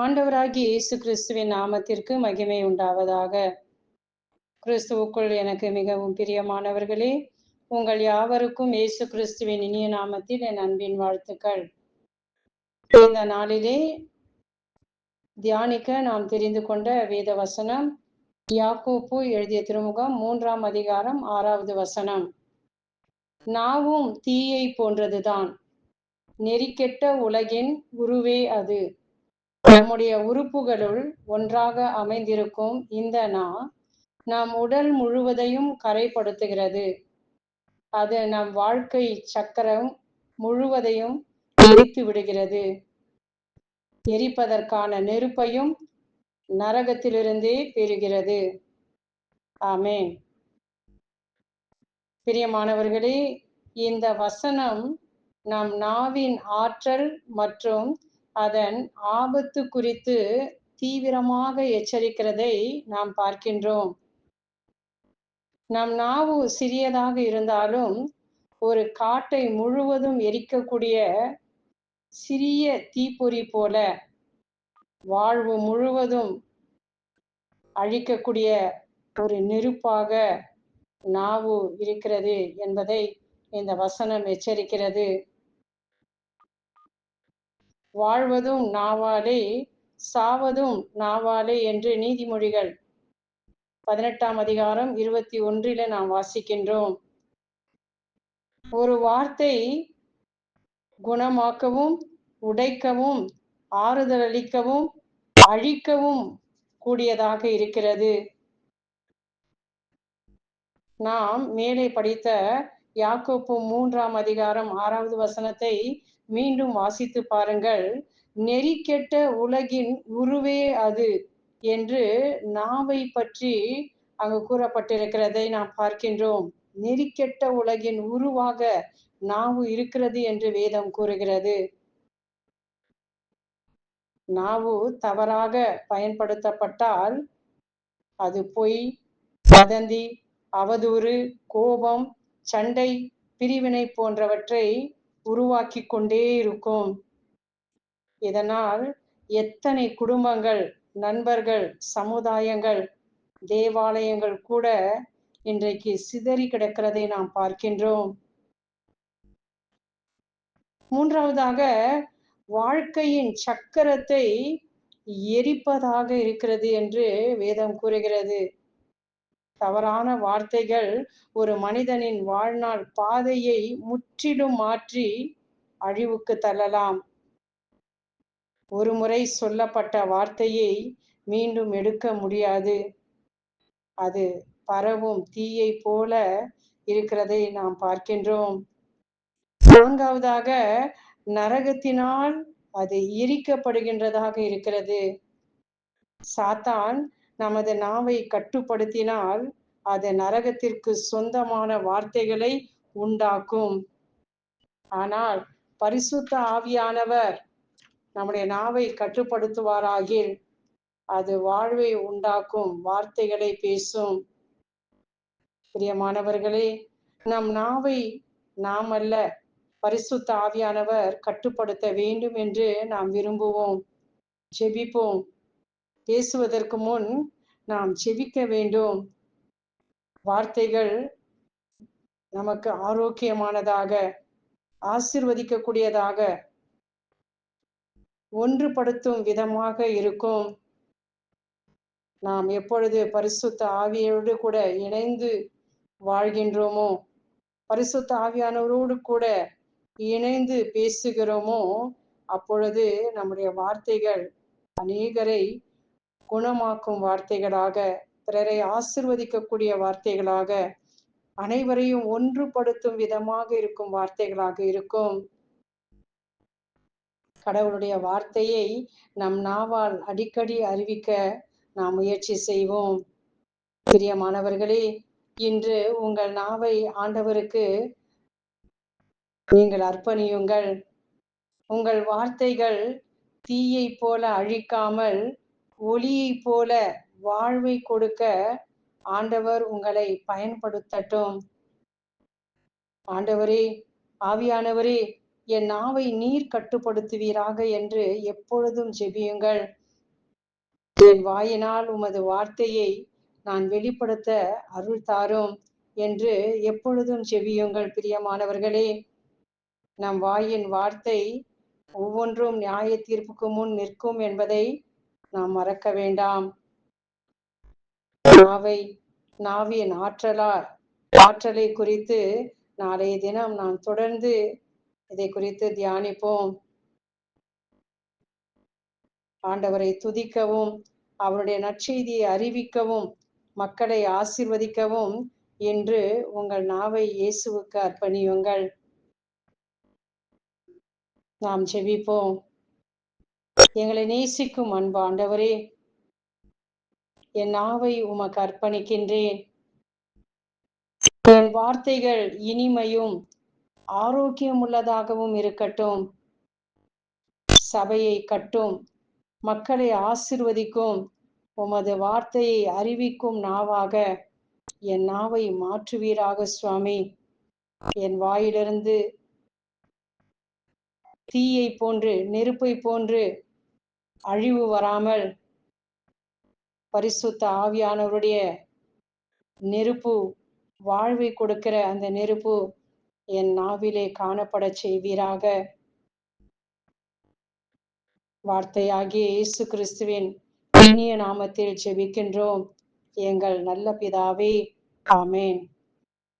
ஆண்டவராகிய இயேசு கிறிஸ்துவின் நாமத்திற்கு மகிமை உண்டாவதாக. கிறிஸ்துவுக்குள் எனக்கு மிகவும் பிரியமானவர்களே, உங்கள் யாவருக்கும் இயேசு கிறிஸ்துவின் இனிய நாமத்தில் என் அன்பின் வாழ்த்துக்கள். இந்த நாளிலே தியானிக்க நாம் தெரிந்து கொண்ட வேத வசனம் யாக்கோப்பு எழுதிய திருமுகம் 3ஆம் அதிகாரம் 6வது வசனம். நாவும் தீயை போன்றதுதான், நெறிக்கெட்ட உலகின் உருவே அது. நம்முடைய உறுப்புகளுள் ஒன்றாக அமைந்திருக்கும் இந்த நம் உடல் முழுவதையும் கரைப்படுத்துகிறது. அது நம் வாழ்க்கை சக்கரம் முழுவதையும் எரித்து விடுகிறது. எரிப்பதற்கான நெருப்பையும் நரகத்திலிருந்தே பெறுகிறது. ஆமென். பிரியமானவர்களே, இந்த வசனம் நம் நாவின் ஆற்றல் மற்றும் அதன் ஆபத்து குறித்து தீவிரமாக எச்சரிக்கிறதை நாம் பார்க்கின்றோம். நம் நாவு சிறியதாக இருந்தாலும் ஒரு காட்டை முழுவதும் எரிக்கக்கூடிய சிறிய தீப்பொறி போல, வாழ்வு முழுவதும் அழிக்கக்கூடிய ஒரு நெருப்பாக நாவு இருக்கிறது என்பதை இந்த வசனம் எச்சரிக்கிறது. வாழ்வதும் நாவாலே, சாவதும் நாவாலே என்று நீதிமொழிகள் 18ஆம் அதிகாரம் 21 நாம் வாசிக்கின்றோம். ஒரு வார்த்தை குணமாக்கவும், உடைக்கவும், ஆறுதல் அளிக்கவும், அழிக்கவும் கூடியதாக இருக்கிறது. நாம் மேலே படித்த யாக்கோப்பு 3ஆம் அதிகாரம் 6வது வசனத்தை மீண்டும் வாசித்து பாருங்கள். நெறிக்கெட்ட உலகின் உருவே அது என்று நாவை பற்றி அங்கு கூறப்பட்டிருக்கிறதை நாம் பார்க்கின்றோம். நெறிக்கெட்ட உலகின் உருவாக நாவு இருக்கிறது என்று வேதம் கூறுகிறது. நாவு தவறாக பயன்படுத்தப்பட்டால் அது பொய், வதந்தி, அவதூறு, கோபம், சண்டை, பிரிவினை போன்றவற்றை உருவாக்கி கொண்டே இருக்கும். இதனால் எத்தனை குடும்பங்கள், நண்பர்கள், சமுதாயங்கள், தேவாலயங்கள் கூட இன்றைக்கு சிதறி கிடக்கிறதை நாம் பார்க்கின்றோம். மூன்றாவதாக, வாழ்க்கையின் சக்கரத்தை எரிப்பதாக இருக்கிறது என்று வேதம் கூறுகிறது. தவறான வார்த்தைகள் ஒரு மனிதனின் வாழ்நாள் பாதையை முற்றிலும் மாற்றி அழிவுக்கு தள்ளலாம். ஒரு முறை சொல்லப்பட்ட வார்த்தையை மீண்டும் எடுக்க முடியாது. அது பரவும் தீயை போல இருக்கிறதை நாம் பார்க்கின்றோம். நான்காவதாக, நரகத்தினால் அது எரிக்கப்படுகின்றதாக இருக்கிறது. சாத்தான் நமது நாவை கட்டுப்படுத்தினால் அது நரகத்திற்கு சொந்தமான வார்த்தைகளை உண்டாக்கும். ஆனால் பரிசுத்த ஆவியானவர் நம்முடைய நாவை கட்டுப்படுத்துவாராகில் அது வாழ்வை உண்டாக்கும் வார்த்தைகளை பேசும். பிரியமானவர்களே, நம் நாவை நாம் அல்ல, பரிசுத்த ஆவியானவர் கட்டுப்படுத்த வேண்டும் என்று நாம் விரும்புவோம். ஜெபிப்போம். பேசுவதற்கு முன் நாம் ஜெபிக்க வேண்டும். வார்த்தைகள் நமக்கு ஆரோக்கியமானதாக, ஆசீர்வதிக்கக்கூடியதாக, ஒன்றுபடுத்தும் விதமாக இருக்கும். நாம் எப்பொழுது பரிசுத்த ஆவியோடு கூட இணைந்து வாழ்கின்றோமோ, பரிசுத்த ஆவியானவரோடு கூட இணைந்து பேசுகிறோமோ, அப்பொழுது நம்முடைய வார்த்தைகள் அநேகரை குணமாக்கும் வார்த்தைகளாக, பிறரை ஆசீர்வதிக்கக்கூடிய வார்த்தைகளாக, அனைவரையும் ஒன்றுபடுத்தும் விதமாக இருக்கும் வார்த்தைகளாக இருக்கும். கடவுளுடைய வார்த்தையை நம் நாவால் அடிக்கடி அறிவிக்க நாம் முயற்சி செய்வோம். பிரியமானவர்களே, இன்று உங்கள் நாவை ஆண்டவருக்கு நீங்கள் அர்ப்பணியுங்கள். உங்கள் வார்த்தைகள் தீயை போல அழிக்காமல் ஒளியை போல வாழ்வை கொடுக்க ஆண்டவர் உங்களை பயன்படுத்தட்டும். ஆண்டவரே, ஆவியானவரே, என் நாவை நீர் கட்டுப்படுத்துவீராக என்று எப்பொழுதும் ஜெபியுங்கள். என் வாயினால் உமது வார்த்தையை நான் வெளிப்படுத்த அருள் தாரும் என்று எப்பொழுதும் செவியுங்கள். பிரியமானவர்களே, நம் வாயின் வார்த்தை ஒவ்வொன்றும் நியாய தீர்ப்புக்கு முன் நிற்கும் என்பதை நாம் மறக்க வேண்டாம். நாவின் ஆற்றலை குறித்து நாளைய தினம் நாம் தொடர்ந்து இதை குறித்து தியானிப்போம். ஆண்டவரை துதிக்கவும், அவருடைய நற்செய்தியை அறிவிக்கவும், மக்களை ஆசீர்வதிக்கவும் என்று உங்கள் நாவை இயேசுவுக்கு அர்ப்பணியுங்கள். நாம் ஜெபிப்போம். எங்களை நேசிக்கும் அன்பு ஆண்டவரே, என் நாவை உமக்கு அர்ப்பணிக்கின்றேன். என் வார்த்தைகள் இனிமையும் ஆரோக்கியம் உள்ளதாகவும் இருக்கட்டும். சபையை கட்டும், மக்களை ஆசிர்வதிக்கும், உமது வார்த்தையை அறிவிக்கும் நாவாக என் நாவை மாற்றுவீராக சுவாமி. என் வாயிலிருந்து தீயை போன்று, நெருப்பை போன்று அழிவு வராமல் பரிசுத்த ஆவியானவருடைய நெருப்பு, வாழ்வை கொடுக்கிற அந்த நெருப்பு என் நாவிலே காணப்பட செய்வீராக. வார்த்தையாகிய இயேசு கிறிஸ்துவின் இனிய நாமத்தில் ஜெபிக்கின்றோம் எங்கள் நல்ல பிதாவே. ஆமேன்.